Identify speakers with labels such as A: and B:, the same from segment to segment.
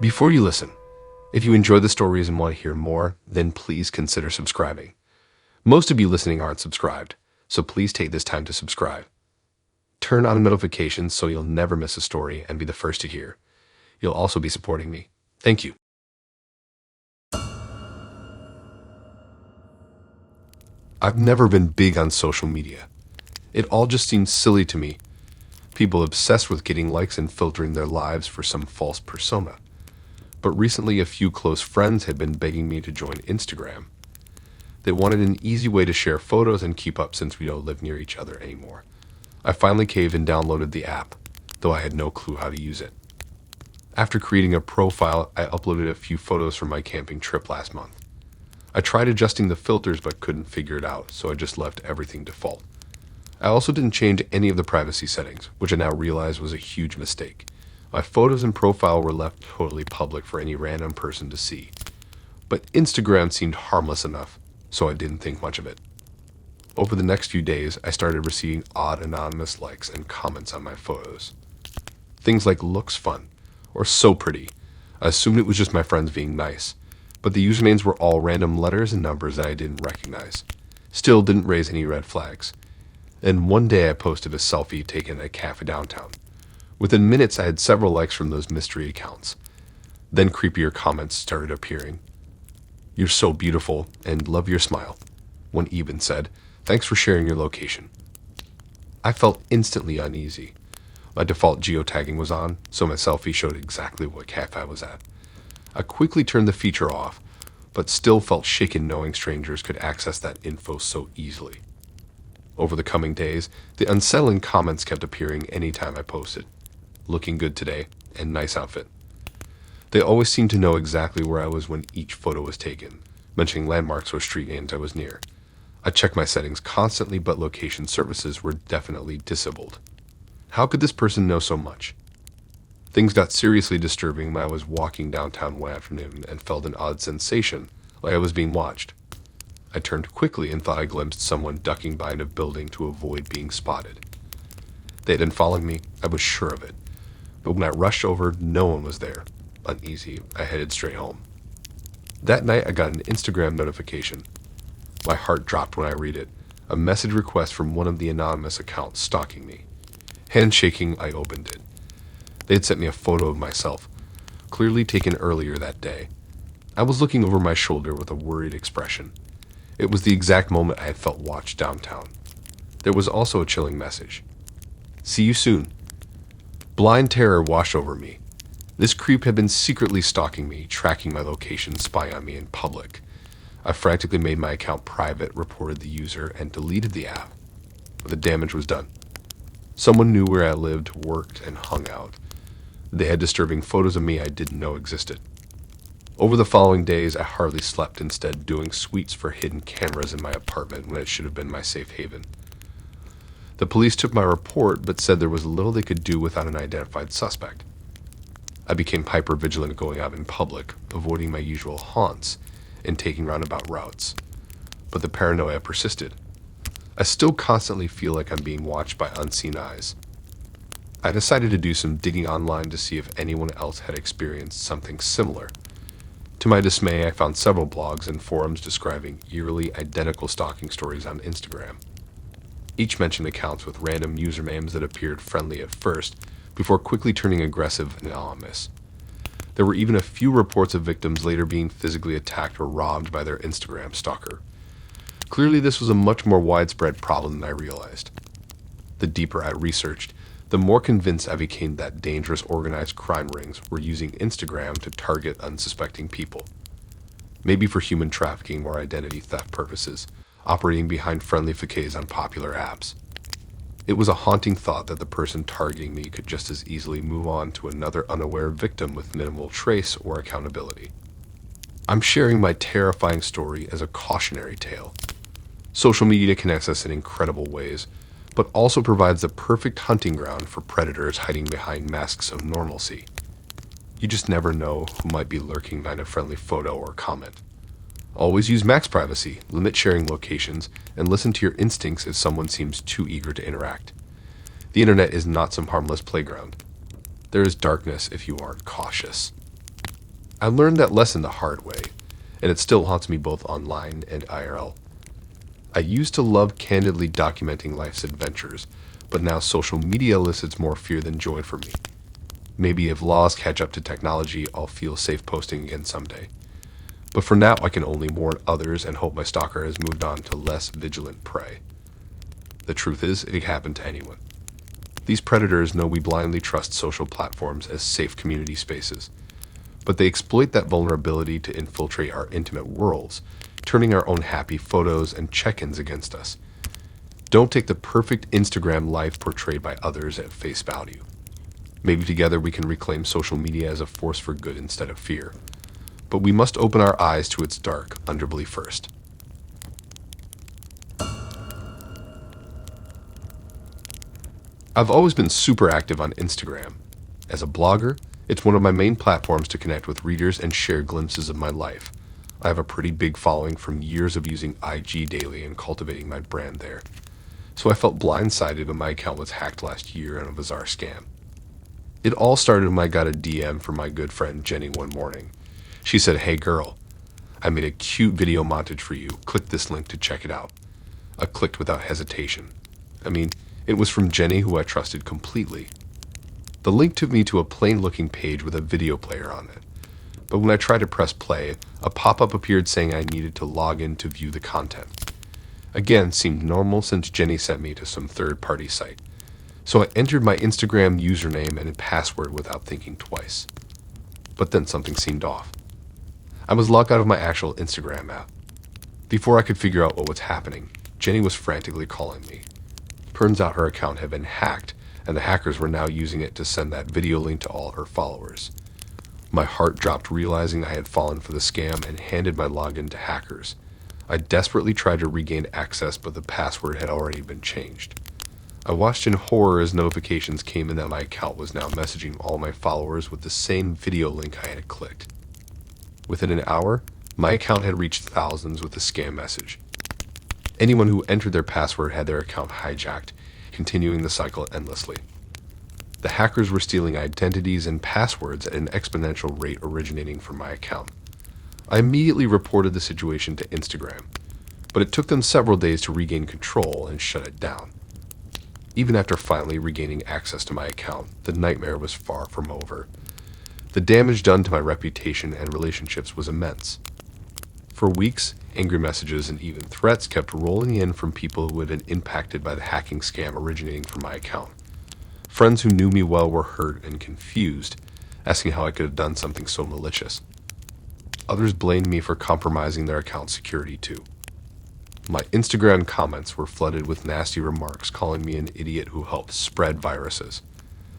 A: Before you listen, if you enjoy the stories and want to hear more, then please consider subscribing. Most of you listening aren't subscribed, so please take this time to subscribe. Turn on notifications so you'll never miss a story and be the first to hear. You'll also be supporting me. Thank you. I've never been big on social media. It all just seems silly to me. People obsessed with getting likes and filtering their lives for some false persona. But recently a few close friends had been begging me to join Instagram. They wanted an easy way to share photos and keep up since we don't live near each other anymore. I finally caved and downloaded the app, though I had no clue how to use it. After creating a profile, I uploaded a few photos from my camping trip last month. I tried adjusting the filters but couldn't figure it out, so I just left everything default. I also didn't change any of the privacy settings, which I now realize was a huge mistake. My photos and profile were left totally public for any random person to see. But Instagram seemed harmless enough, so I didn't think much of it. Over the next few days, I started receiving odd anonymous likes and comments on my photos. Things like "looks fun" or "so pretty." I assumed it was just my friends being nice, but the usernames were all random letters and numbers that I didn't recognize. Still didn't raise any red flags. And one day I posted a selfie taken at a cafe downtown. Within minutes, I had several likes from those mystery accounts. Then creepier comments started appearing. "You're so beautiful and love your smile." One even said, "Thanks for sharing your location." I felt instantly uneasy. My default geotagging was on, so my selfie showed exactly what cafe I was at. I quickly turned the feature off, but still felt shaken knowing strangers could access that info so easily. Over the coming days, the unsettling comments kept appearing anytime I posted. "Looking good today," and "nice outfit." They always seemed to know exactly where I was when each photo was taken, mentioning landmarks or street names I was near. I checked my settings constantly, but location services were definitely disabled. How could this person know so much? Things got seriously disturbing when I was walking downtown one afternoon and felt an odd sensation, like I was being watched. I turned quickly and thought I glimpsed someone ducking behind a building to avoid being spotted. They had been following me, I was sure of it. But when I rushed over, no one was there. Uneasy, I headed straight home. That night, I got an Instagram notification. My heart dropped when I read it. A message request from one of the anonymous accounts stalking me. Handshaking, I opened it. They had sent me a photo of myself, clearly taken earlier that day. I was looking over my shoulder with a worried expression. It was the exact moment I had felt watched downtown. There was also a chilling message. "See you soon." Blind terror washed over me. This creep had been secretly stalking me, tracking my location, spying on me in public. I frantically made my account private, reported the user, and deleted the app. But the damage was done. Someone knew where I lived, worked, and hung out. They had disturbing photos of me I didn't know existed. Over the following days, I hardly slept, instead doing sweeps for hidden cameras in my apartment when it should have been my safe haven. The police took my report, but said there was little they could do without an identified suspect. I became hyper-vigilant going out in public, avoiding my usual haunts, and taking roundabout routes. But the paranoia persisted. I still constantly feel like I'm being watched by unseen eyes. I decided to do some digging online to see if anyone else had experienced something similar. To my dismay, I found several blogs and forums describing eerily identical stalking stories on Instagram. Each mentioned accounts with random usernames that appeared friendly at first, before quickly turning aggressive and anonymous. There were even a few reports of victims later being physically attacked or robbed by their Instagram stalker. Clearly, this was a much more widespread problem than I realized. The deeper I researched, the more convinced I became that dangerous organized crime rings were using Instagram to target unsuspecting people. Maybe for human trafficking or identity theft purposes, operating behind friendly facades on popular apps. It was a haunting thought that the person targeting me could just as easily move on to another unaware victim with minimal trace or accountability. I'm sharing my terrifying story as a cautionary tale. Social media connects us in incredible ways, but also provides the perfect hunting ground for predators hiding behind masks of normalcy. You just never know who might be lurking behind a friendly photo or comment. Always use max privacy, limit sharing locations, and listen to your instincts if someone seems too eager to interact. The internet is not some harmless playground. There is darkness if you aren't cautious. I learned that lesson the hard way, and it still haunts me both online and IRL. I used to love candidly documenting life's adventures, but now social media elicits more fear than joy for me. Maybe if laws catch up to technology, I'll feel safe posting again someday. But for now, I can only warn others and hope my stalker has moved on to less vigilant prey. The truth is, it can happen to anyone. These predators know we blindly trust social platforms as safe community spaces, but they exploit that vulnerability to infiltrate our intimate worlds, turning our own happy photos and check-ins against us. Don't take the perfect Instagram life portrayed by others at face value. Maybe together we can reclaim social media as a force for good instead of fear. But we must open our eyes to its dark underbelly first. I've always been super active on Instagram. As a blogger, it's one of my main platforms to connect with readers and share glimpses of my life. I have a pretty big following from years of using IG daily and cultivating my brand there. So I felt blindsided when my account was hacked last year in a bizarre scam. It all started when I got a DM from my good friend Jenny one morning. She said, "Hey girl, I made a cute video montage for you. Click this link to check it out." I clicked without hesitation. It was from Jenny, who I trusted completely. The link took me to a plain-looking page with a video player on it. But when I tried to press play, a pop-up appeared saying I needed to log in to view the content. Again, seemed normal since Jenny sent me to some third-party site. So I entered my Instagram username and password without thinking twice. But then something seemed off. I was logged out of my actual Instagram app. Before I could figure out what was happening, Jenny was frantically calling me. Turns out her account had been hacked, and the hackers were now using it to send that video link to all her followers. My heart dropped realizing I had fallen for the scam and handed my login to hackers. I desperately tried to regain access, but the password had already been changed. I watched in horror as notifications came in that my account was now messaging all my followers with the same video link I had clicked. Within an hour, my account had reached thousands with a scam message. Anyone who entered their password had their account hijacked, continuing the cycle endlessly. The hackers were stealing identities and passwords at an exponential rate originating from my account. I immediately reported the situation to Instagram, but it took them several days to regain control and shut it down. Even after finally regaining access to my account, the nightmare was far from over. The damage done to my reputation and relationships was immense. For weeks, angry messages and even threats kept rolling in from people who had been impacted by the hacking scam originating from my account. Friends who knew me well were hurt and confused, asking how I could have done something so malicious. Others blamed me for compromising their account security too. My Instagram comments were flooded with nasty remarks calling me an idiot who helped spread viruses.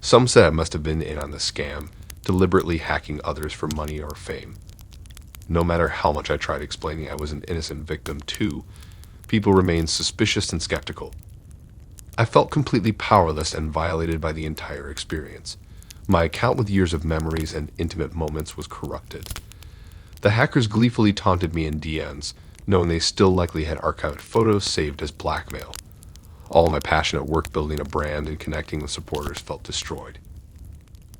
A: Some said I must have been in on the scam, deliberately hacking others for money or fame. No matter how much I tried explaining I was an innocent victim too, people remained suspicious and skeptical. I felt completely powerless and violated by the entire experience. My account with years of memories and intimate moments was corrupted. The hackers gleefully taunted me in DMs, knowing they still likely had archived photos saved as blackmail. All my passion at work building a brand and connecting with supporters felt destroyed.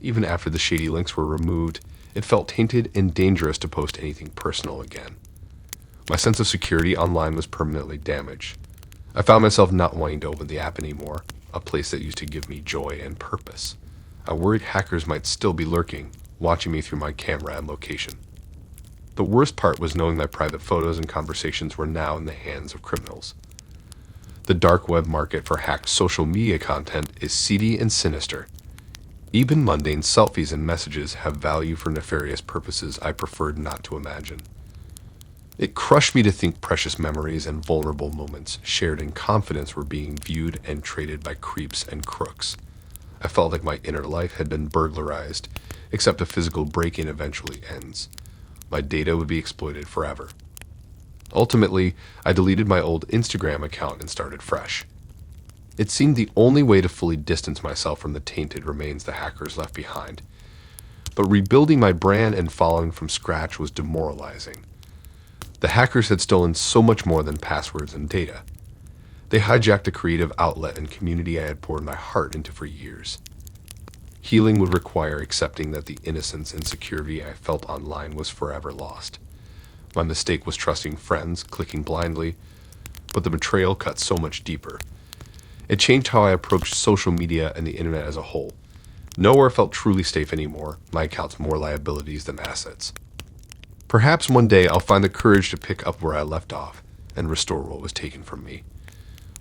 A: Even after the shady links were removed, it felt tainted and dangerous to post anything personal again. My sense of security online was permanently damaged. I found myself not wanting to open the app anymore, a place that used to give me joy and purpose. I worried hackers might still be lurking, watching me through my camera and location. The worst part was knowing my private photos and conversations were now in the hands of criminals. The dark web market for hacked social media content is seedy and sinister. Even mundane selfies and messages have value for nefarious purposes I preferred not to imagine. It crushed me to think precious memories and vulnerable moments shared in confidence were being viewed and traded by creeps and crooks. I felt like my inner life had been burglarized, except a physical break-in eventually ends. My data would be exploited forever. Ultimately, I deleted my old Instagram account and started fresh. It seemed the only way to fully distance myself from the tainted remains the hackers left behind. But rebuilding my brand and following from scratch was demoralizing. The hackers had stolen so much more than passwords and data. They hijacked the creative outlet and community I had poured my heart into for years. Healing would require accepting that the innocence and security I felt online was forever lost. My mistake was trusting friends, clicking blindly, but the betrayal cut so much deeper. It changed how I approached social media and the internet as a whole. Nowhere felt truly safe anymore, my accounts more liabilities than assets. Perhaps one day I'll find the courage to pick up where I left off and restore what was taken from me.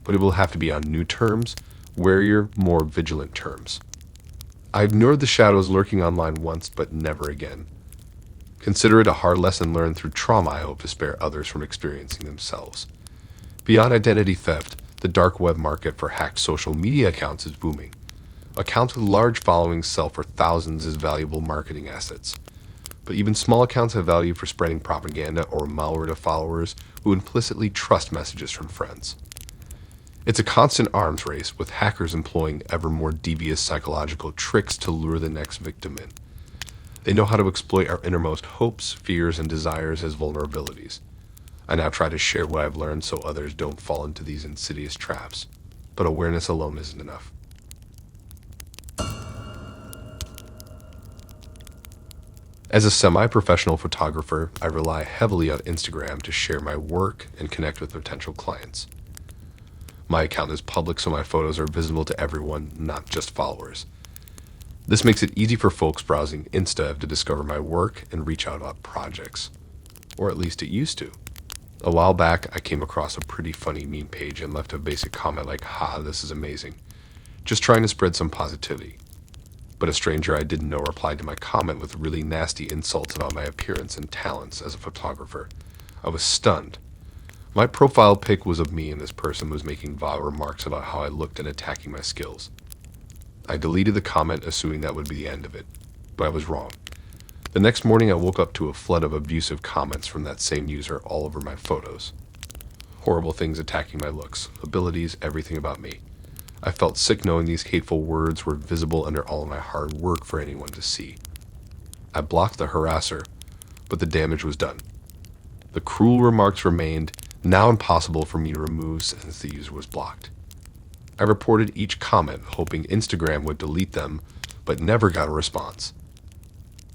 A: But it will have to be on new terms, warier, more vigilant terms. I ignored the shadows lurking online once, but never again. Consider it a hard lesson learned through trauma I hope to spare others from experiencing themselves. Beyond identity theft, the dark web market for hacked social media accounts is booming. Accounts with large followings sell for thousands as valuable marketing assets. But even small accounts have value for spreading propaganda or malware to followers who implicitly trust messages from friends. It's a constant arms race, with hackers employing ever more devious psychological tricks to lure the next victim in. They know how to exploit our innermost hopes, fears, and desires as vulnerabilities. I now try to share what I've learned so others don't fall into these insidious traps. But awareness alone isn't enough. As a semi-professional photographer, I rely heavily on Instagram to share my work and connect with potential clients. My account is public, so my photos are visible to everyone, not just followers. This makes it easy for folks browsing Insta to discover my work and reach out about projects. Or at least it used to. A while back, I came across a pretty funny meme page and left a basic comment like, "Ha, this is amazing." Just trying to spread some positivity. But a stranger I didn't know replied to my comment with really nasty insults about my appearance and talents as a photographer. I was stunned. My profile pic was of me, and this person was making vile remarks about how I looked and attacking my skills. I deleted the comment, assuming that would be the end of it, but I was wrong. The next morning I woke up to a flood of abusive comments from that same user all over my photos. Horrible things attacking my looks, abilities, everything about me. I felt sick knowing these hateful words were visible under all of my hard work for anyone to see. I blocked the harasser, but the damage was done. The cruel remarks remained, now impossible for me to remove since the user was blocked. I reported each comment, hoping Instagram would delete them, but never got a response.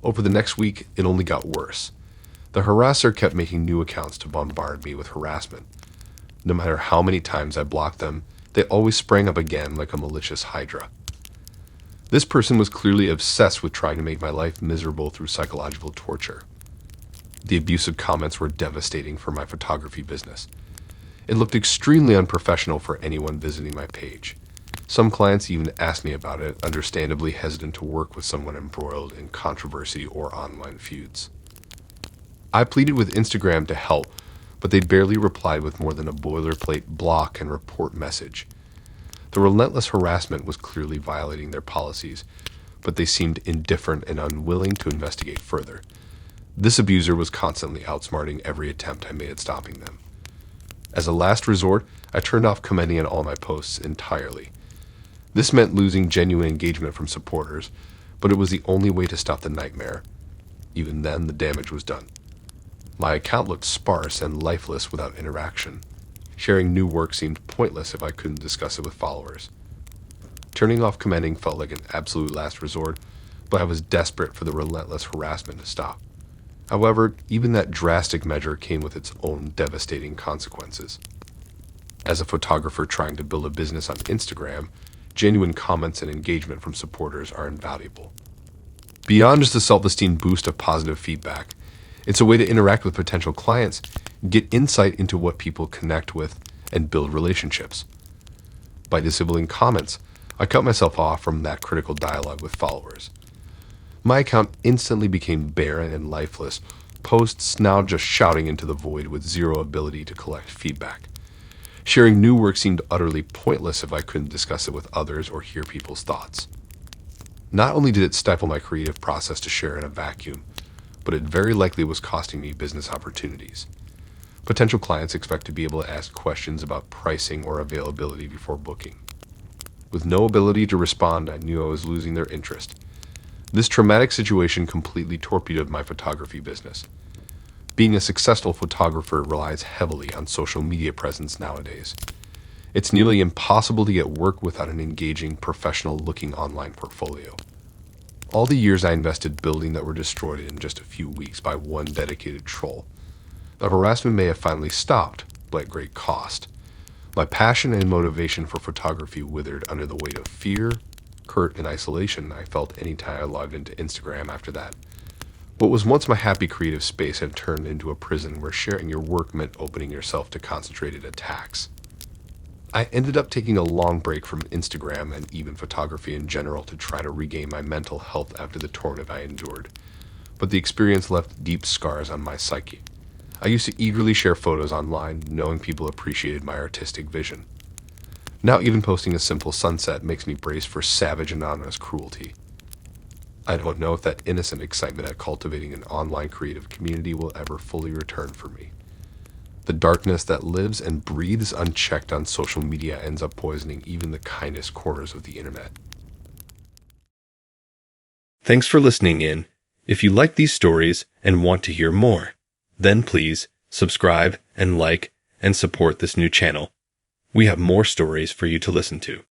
A: Over the next week, it only got worse. The harasser kept making new accounts to bombard me with harassment. No matter how many times I blocked them, they always sprang up again like a malicious hydra. This person was clearly obsessed with trying to make my life miserable through psychological torture. The abusive comments were devastating for my photography business. It looked extremely unprofessional for anyone visiting my page. Some clients even asked me about it, understandably hesitant to work with someone embroiled in controversy or online feuds. I pleaded with Instagram to help, but they barely replied with more than a boilerplate block and report message. The relentless harassment was clearly violating their policies, but they seemed indifferent and unwilling to investigate further. This abuser was constantly outsmarting every attempt I made at stopping them. As a last resort, I turned off commenting on all my posts entirely. This meant losing genuine engagement from supporters, but it was the only way to stop the nightmare. Even then, the damage was done. My account looked sparse and lifeless without interaction. Sharing new work seemed pointless if I couldn't discuss it with followers. Turning off commenting felt like an absolute last resort, but I was desperate for the relentless harassment to stop. However, even that drastic measure came with its own devastating consequences. As a photographer trying to build a business on Instagram, genuine comments and engagement from supporters are invaluable. Beyond just a self-esteem boost of positive feedback, it's a way to interact with potential clients, get insight into what people connect with, and build relationships. By disabling comments, I cut myself off from that critical dialogue with followers. My account instantly became barren and lifeless, posts now just shouting into the void with zero ability to collect feedback. Sharing new work seemed utterly pointless if I couldn't discuss it with others or hear people's thoughts. Not only did it stifle my creative process to share in a vacuum, but it very likely was costing me business opportunities. Potential clients expect to be able to ask questions about pricing or availability before booking. With no ability to respond, I knew I was losing their interest. This traumatic situation completely torpedoed my photography business. Being a successful photographer relies heavily on social media presence nowadays. It's nearly impossible to get work without an engaging, professional-looking online portfolio. All the years I invested building that were destroyed in just a few weeks by one dedicated troll. The harassment may have finally stopped, but at great cost. My passion and motivation for photography withered under the weight of fear, hurt, and isolation I felt any time I logged into Instagram after that. What was once my happy creative space had turned into a prison where sharing your work meant opening yourself to concentrated attacks. I ended up taking a long break from Instagram and even photography in general to try to regain my mental health after the torment I endured, but the experience left deep scars on my psyche. I used to eagerly share photos online, knowing people appreciated my artistic vision. Now even posting a simple sunset makes me brace for savage anonymous cruelty. I don't know if that innocent excitement at cultivating an online creative community will ever fully return for me. The darkness that lives and breathes unchecked on social media ends up poisoning even the kindest corners of the internet.
B: Thanks for listening in. If you like these stories and want to hear more, then please subscribe and like and support this new channel. We have more stories for you to listen to.